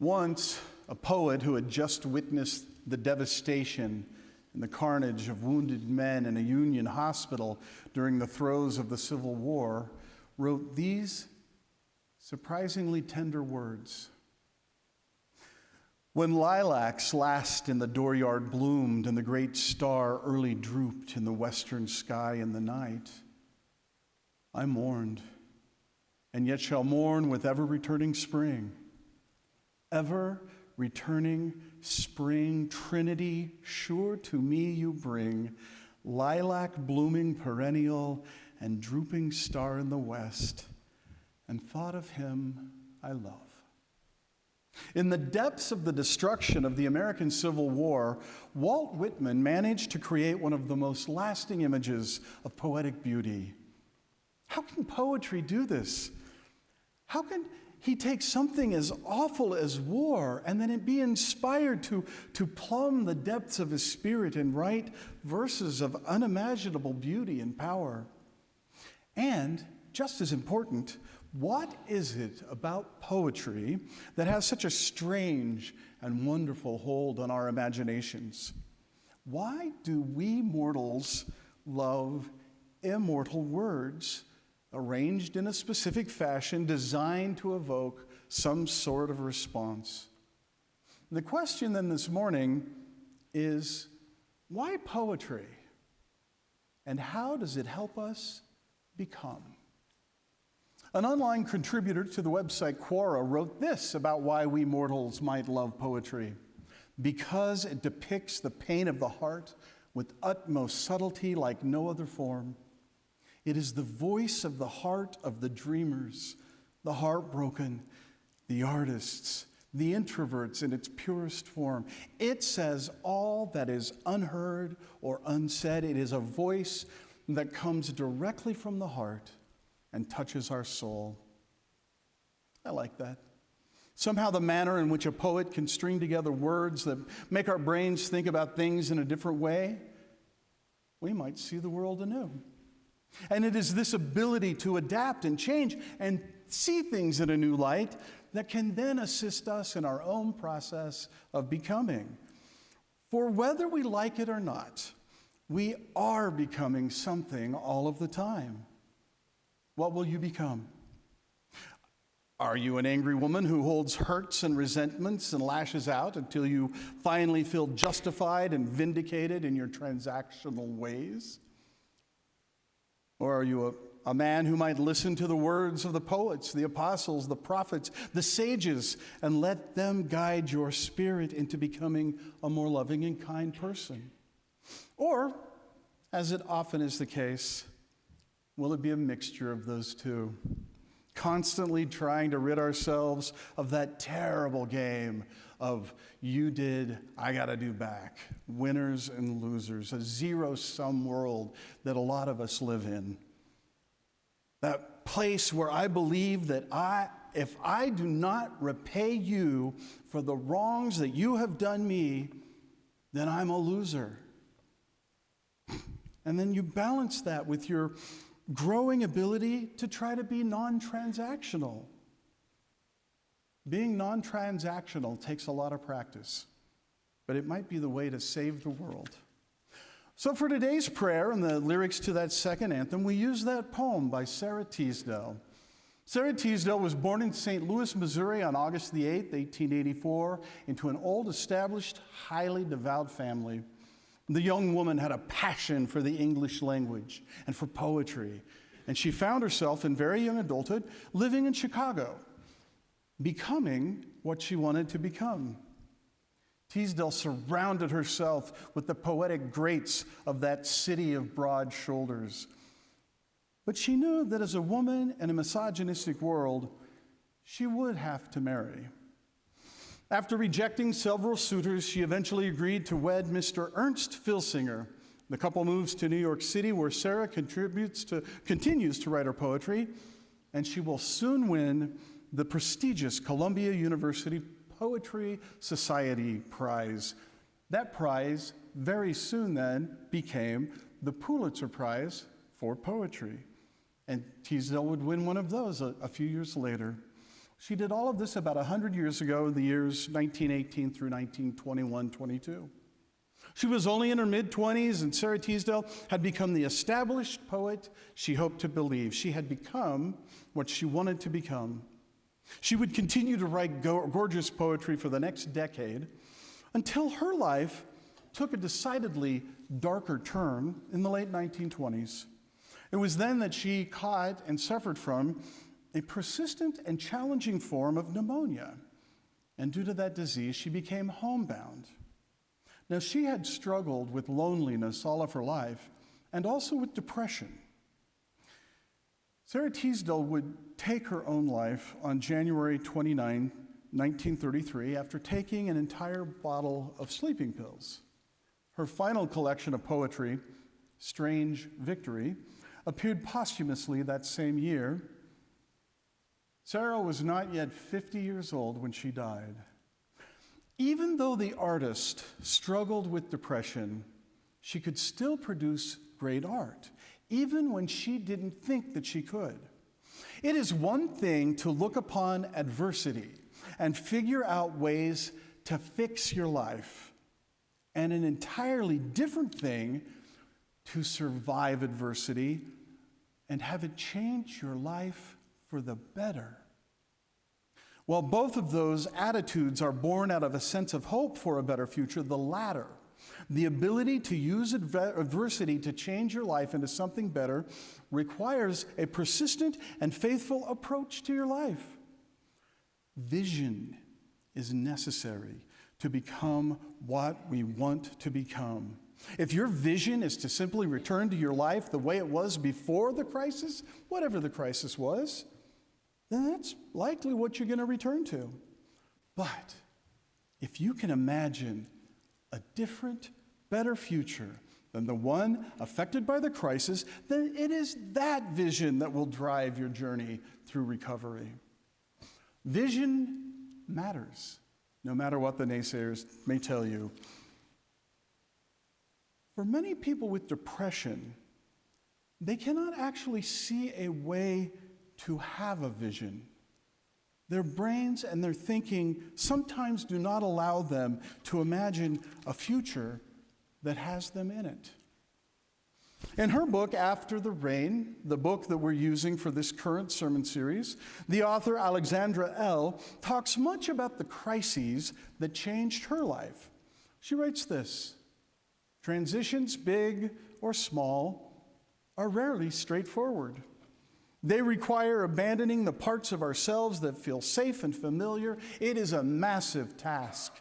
Once, a poet who had just witnessed the devastation and the carnage of wounded men in a Union hospital during the throes of the Civil War wrote these surprisingly tender words. When lilacs last in the dooryard bloomed and the great star early drooped in the western sky in the night, I mourned, and yet shall mourn with ever-returning spring. Ever-returning spring, Trinity, sure to me you bring, lilac blooming perennial and drooping star in the west, and thought of him I love. In the depths of the destruction of the American Civil War, Walt Whitman managed to create one of the most lasting images of poetic beauty. How can poetry do this? How can he take something as awful as war and then it be inspired to plumb the depths of his spirit and write verses of unimaginable beauty and power? And, just as important, what is it about poetry that has such a strange and wonderful hold on our imaginations? Why do we mortals love immortal words arranged in a specific fashion designed to evoke some sort of response? The question then this morning is, why poetry? And how does it help us become? An online contributor to the website Quora wrote this about why we mortals might love poetry. Because it depicts the pain of the heart with utmost subtlety like no other form. It is the voice of the heart of the dreamers, the heartbroken, the artists, the introverts in its purest form. It says all that is unheard or unsaid. It is a voice that comes directly from the heart and touches our soul. I like that. Somehow the manner in which a poet can string together words that make our brains think about things in a different way, we might see the world anew. And it is this ability to adapt and change and see things in a new light that can then assist us in our own process of becoming. For whether we like it or not, we are becoming something all of the time. What will you become? Are you an angry woman who holds hurts and resentments and lashes out until you finally feel justified and vindicated in your transactional ways? Or are you a man who might listen to the words of the poets, the apostles, the prophets, the sages, and let them guide your spirit into becoming a more loving and kind person? Or, as it often is the case, will it be a mixture of those two? Constantly trying to rid ourselves of that terrible game of you did, I gotta do back. Winners and losers, a zero-sum world that a lot of us live in. That place where I believe that if I do not repay you for the wrongs that you have done me, then I'm a loser. And then you balance that with your growing ability to try to be non-transactional. Being non-transactional takes a lot of practice, but it might be the way to save the world. So for today's prayer and the lyrics to that second anthem, we use that poem by Sara Teasdale. Sara Teasdale was born in St. Louis, Missouri on August the 8th, 1884, into an old, established, highly devout family. The young woman had a passion for the English language and for poetry, and she found herself in very young adulthood living in Chicago, becoming what she wanted to become. Teasdale surrounded herself with the poetic greats of that city of broad shoulders. But she knew that as a woman in a misogynistic world, she would have to marry. After rejecting several suitors, she eventually agreed to wed Mr. Ernst Filsinger. The couple moves to New York City, where Sara continues to write her poetry, and she will soon win the prestigious Columbia University Poetry Society Prize. That prize very soon then became the Pulitzer Prize for Poetry. And Teasdale would win one of those a few years later. She did all of this about 100 years ago in the years 1918 through 1921-22. She was only in her mid-20s, and Sara Teasdale had become the established poet she hoped to believe. She had become what she wanted to become. She would continue to write gorgeous poetry for the next decade until her life took a decidedly darker turn in the late 1920s. It was then that she caught and suffered from a persistent and challenging form of pneumonia. And due to that disease, she became homebound. Now, she had struggled with loneliness all of her life and also with depression. Sara Teasdale would take her own life on January 29, 1933, after taking an entire bottle of sleeping pills. Her final collection of poetry, Strange Victory, appeared posthumously that same year. Sara was not yet 50 years old when she died. Even though the artist struggled with depression, she could still produce great art, even when she didn't think that she could. It is one thing to look upon adversity and figure out ways to fix your life, and an entirely different thing to survive adversity and have it change your life for the better. While both of those attitudes are born out of a sense of hope for a better future, the latter, the ability to use adversity to change your life into something better, requires a persistent and faithful approach to your life. Vision is necessary to become what we want to become. If your vision is to simply return to your life the way it was before the crisis, whatever the crisis was, then that's likely what you're going to return to. But if you can imagine a different, better future than the one affected by the crisis, then it is that vision that will drive your journey through recovery. Vision matters, no matter what the naysayers may tell you. For many people with depression, they cannot actually see a way to have a vision. Their brains and their thinking sometimes do not allow them to imagine a future that has them in it. In her book, After the Rain, the book that we're using for this current sermon series, the author Alexandra Elle talks much about the crises that changed her life. She writes this: transitions, big or small, are rarely straightforward. They require abandoning the parts of ourselves that feel safe and familiar. It is a massive task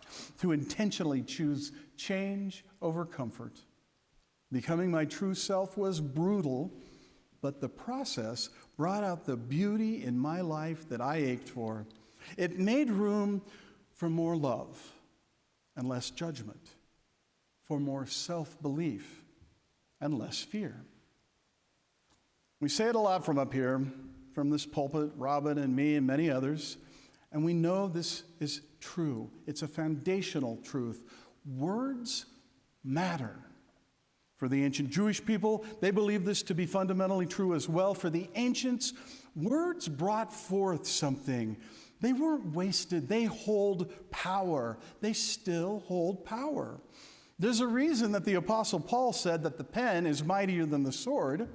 to intentionally choose change over comfort. Becoming my true self was brutal, but the process brought out the beauty in my life that I ached for. It made room for more love and less judgment, for more self-belief and less fear. We say it a lot from up here, from this pulpit, Robin and me and many others, and we know this is true. It's a foundational truth. Words matter. For the ancient Jewish people, they believe this to be fundamentally true as well. For the ancients, words brought forth something. They weren't wasted. They hold power. They still hold power. There's a reason that the Apostle Paul said that the pen is mightier than the sword.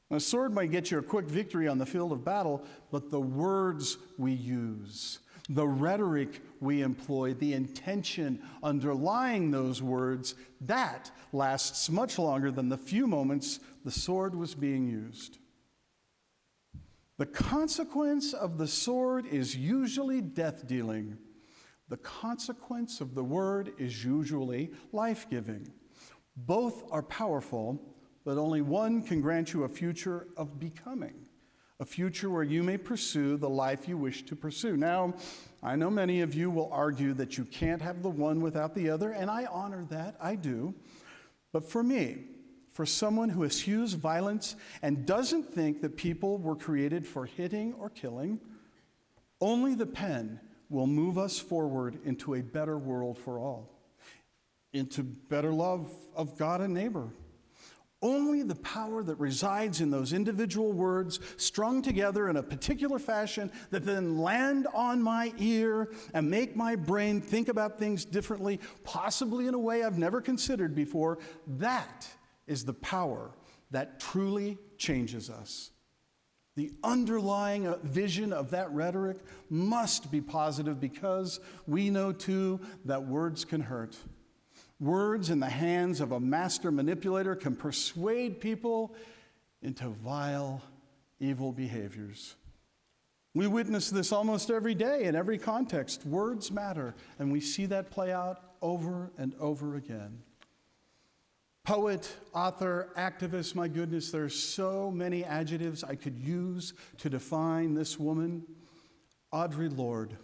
A sword might get you a quick victory on the field of battle, but the words we use, the rhetoric we employ, the intention underlying those words, that lasts much longer than the few moments the sword was being used. The consequence of the sword is usually death-dealing. The consequence of the word is usually life-giving. Both are powerful, but only one can grant you a future of becoming, a future where you may pursue the life you wish to pursue. Now, I know many of you will argue that you can't have the one without the other, and I honor that, I do. But for me, for someone who eschews violence and doesn't think that people were created for hitting or killing, only the pen will move us forward into a better world for all, into better love of God and neighbor. Only the power that resides in those individual words strung together in a particular fashion that then land on my ear and make my brain think about things differently, possibly in a way I've never considered before, that is the power that truly changes us. The underlying vision of that rhetoric must be positive because we know too that words can hurt. Words in the hands of a master manipulator can persuade people into vile, evil behaviors. We witness this almost every day in every context. Words matter, and we see that play out over and over again. Poet, author, activist, my goodness, there are so many adjectives I could use to define this woman, Audre Lorde.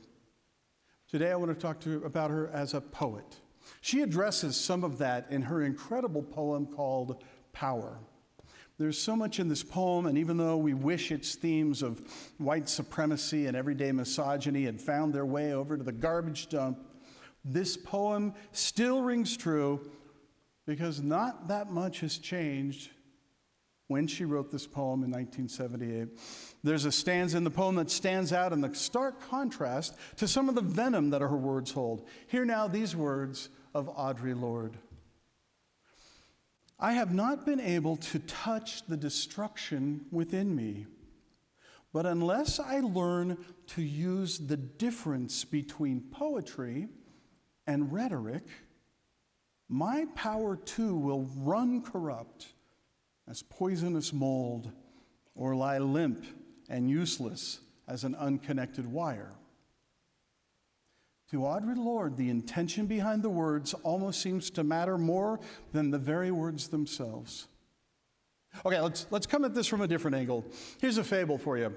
Today I want to talk to you about her as a poet. She addresses some of that in her incredible poem called Power. There's so much in this poem, and even though we wish its themes of white supremacy and everyday misogyny had found their way over to the garbage dump, this poem still rings true because not that much has changed when she wrote this poem in 1978. There's a stanza in the poem that stands out in the stark contrast to some of the venom that her words hold. Hear now these words of Audre Lorde. I have not been able to touch the destruction within me, but unless I learn to use the difference between poetry and rhetoric, my power too will run corrupt as poisonous mold or lie limp and useless as an unconnected wire. To Audre Lorde, the intention behind the words almost seems to matter more than the very words themselves. Okay, let's come at this from a different angle. Here's a fable for you.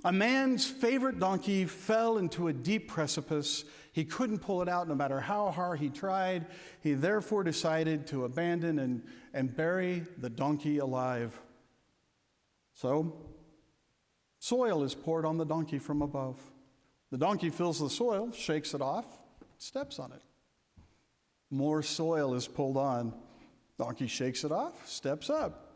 A man's favorite donkey fell into a deep precipice. He couldn't pull it out no matter how hard he tried. He therefore decided to abandon and bury the donkey alive. So, soil is poured on the donkey from above. The donkey fills the soil, shakes it off, steps on it. More soil is pulled on. Donkey shakes it off, steps up.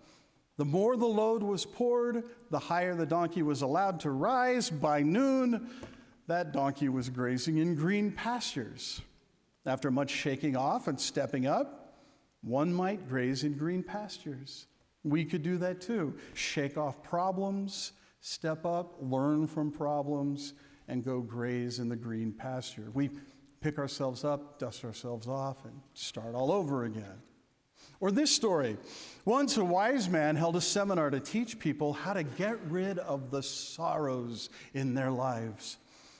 The more the load was poured, the higher the donkey was allowed to rise. By noon, that donkey was grazing in green pastures. After much shaking off and stepping up, one might graze in green pastures. We could do that too. Shake off problems, step up, learn from problems, and go graze in the green pasture. We pick ourselves up, dust ourselves off, and start all over again. Or this story. Once a wise man held a seminar to teach people how to get rid of the sorrows in their lives.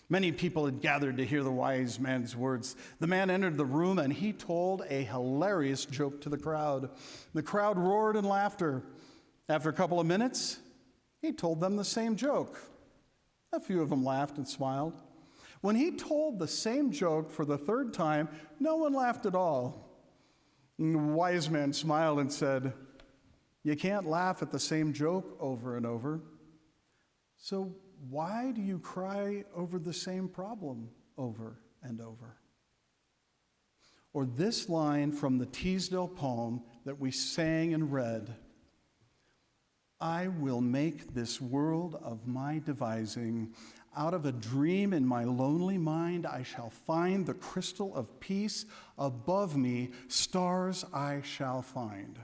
Many people had gathered to hear the wise man's words. The man entered the room and he told a hilarious joke to the crowd. The crowd roared in laughter. After a couple of minutes, he told them the same joke. A few of them laughed and smiled. When he told the same joke for the third time, no one laughed at all. And the wise man smiled and said, "You can't laugh at the same joke over and over. So why do you cry over the same problem over and over?" Or this line from the Teasdale poem that we sang and read, "I will make this world of my devising. Out of a dream in my lonely mind, I shall find the crystal of peace. Above me, stars I shall find."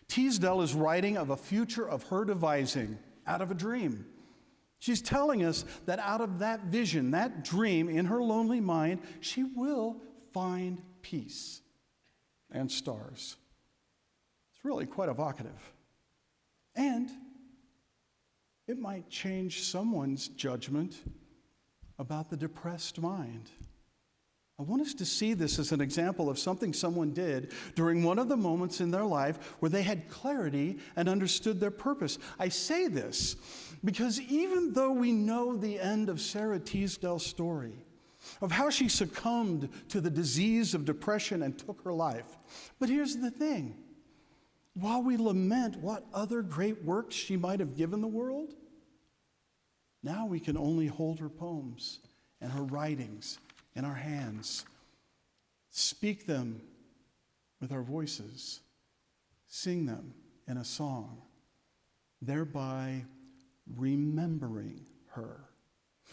Teasdale is writing of a future of her devising out of a dream. She's telling us that out of that vision, that dream in her lonely mind, she will find peace and stars. It's really quite evocative. And it might change someone's judgment about the depressed mind. I want us to see this as an example of something someone did during one of the moments in their life where they had clarity and understood their purpose. I say this because even though we know the end of Sarah Teasdale's story, of how she succumbed to the disease of depression and took her life, but here's the thing. While we lament what other great works she might have given the world, now we can only hold her poems and her writings in our hands, speak them with our voices, sing them in a song, thereby remembering her.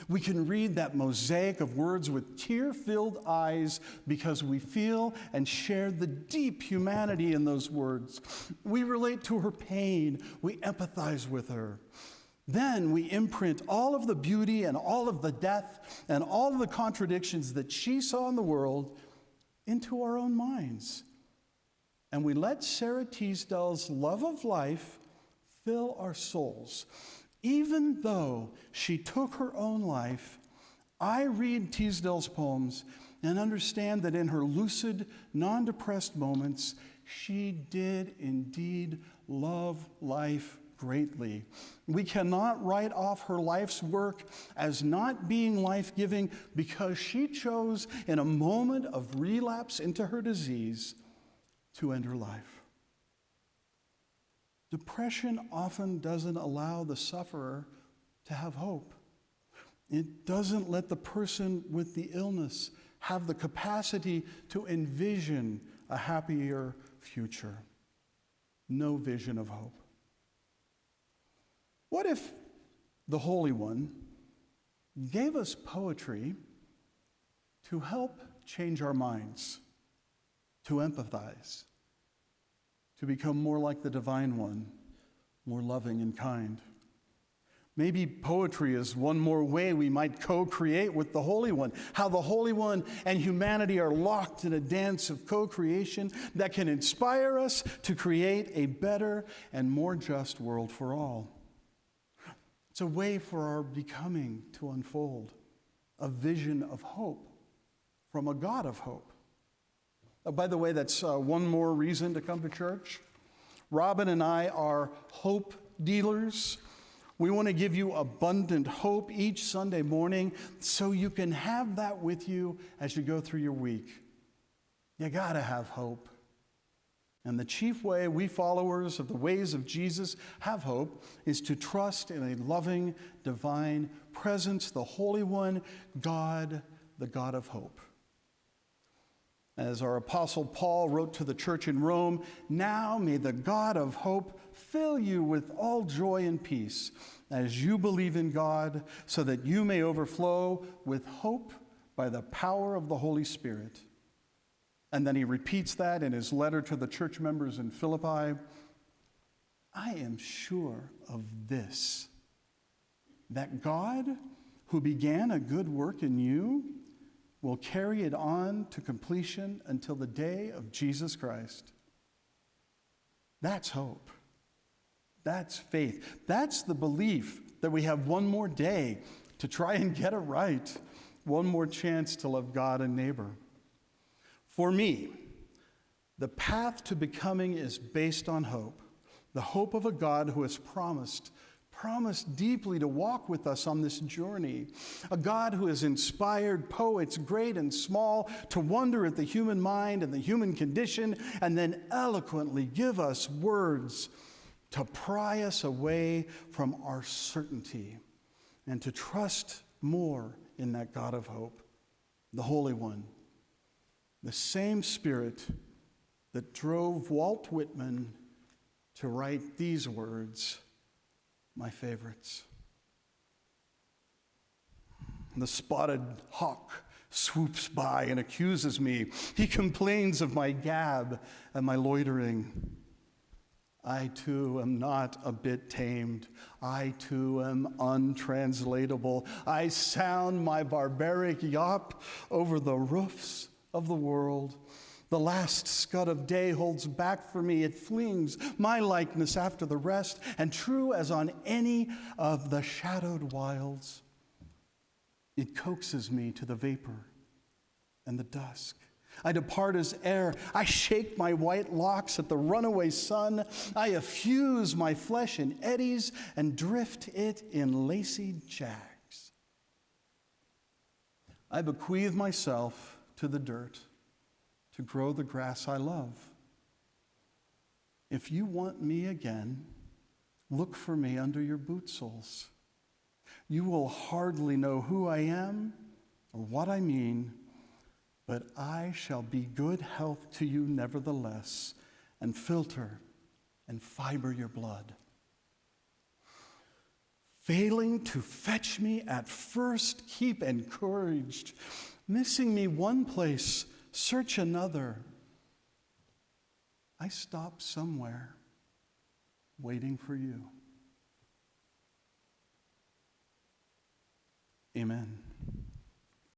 We can read that mosaic of words with tear-filled eyes because we feel and share the deep humanity in those words. We relate to her pain. We empathize with her. Then we imprint all of the beauty and all of the death and all of the contradictions that she saw in the world into our own minds. And we let Sara Teasdale's love of life fill our souls. Even though she took her own life, I read Teasdale's poems and understand that in her lucid, non-depressed moments, she did indeed love life greatly. We cannot write off her life's work as not being life-giving because she chose in a moment of relapse into her disease to end her life. Depression often doesn't allow the sufferer to have hope. It doesn't let the person with the illness have the capacity to envision a happier future. No vision of hope. What if the Holy One gave us poetry to help change our minds, to empathize, to become more like the Divine One, more loving and kind? Maybe poetry is one more way we might co-create with the Holy One, how the Holy One and humanity are locked in a dance of co-creation that can inspire us to create a better and more just world for all. It's a way for our becoming to unfold, a vision of hope from a God of hope. By the way, that's one more reason to come to church. Robin and I are hope dealers. We want to give you abundant hope each Sunday morning so you can have that with you as you go through your week. You got to have hope. And the chief way we followers of the ways of Jesus have hope is to trust in a loving, divine presence, the Holy One, God, the God of hope. As our Apostle Paul wrote to the church in Rome, now may the God of hope fill you with all joy and peace as you believe in God, so that you may overflow with hope by the power of the Holy Spirit. And then he repeats that in his letter to the church members in Philippi. I am sure of this, that God, who began a good work in you, will carry it on to completion until the day of Jesus Christ. That's hope. That's faith. That's the belief that we have one more day to try and get it right, one more chance to love God and neighbor. For me, the path to becoming is based on hope, the hope of a God who has promised deeply to walk with us on this journey, a God who has inspired poets, great and small, to wonder at the human mind and the human condition, and then eloquently give us words to pry us away from our certainty and to trust more in that God of hope, the Holy One. The same Spirit that drove Walt Whitman to write these words, my favorites. The spotted hawk swoops by and accuses me. He complains of my gab and my loitering. I too am not a bit tamed. I too am untranslatable. I sound my barbaric yawp over the roofs of the world. The last scud of day holds back for me. It flings my likeness after the rest, and true as on any of the shadowed wilds, it coaxes me to the vapor and the dusk. I depart as air. I shake my white locks at the runaway sun. I effuse my flesh in eddies and drift it in lacy jags. I bequeath myself to the dirt to grow the grass I love. If you want me again, look for me under your boot soles. You will hardly know who I am or what I mean, but I shall be good health to you nevertheless, and filter and fiber your blood. Failing to fetch me at first, keep encouraged. Missing me one place, search another. I stop somewhere, waiting for you. Amen.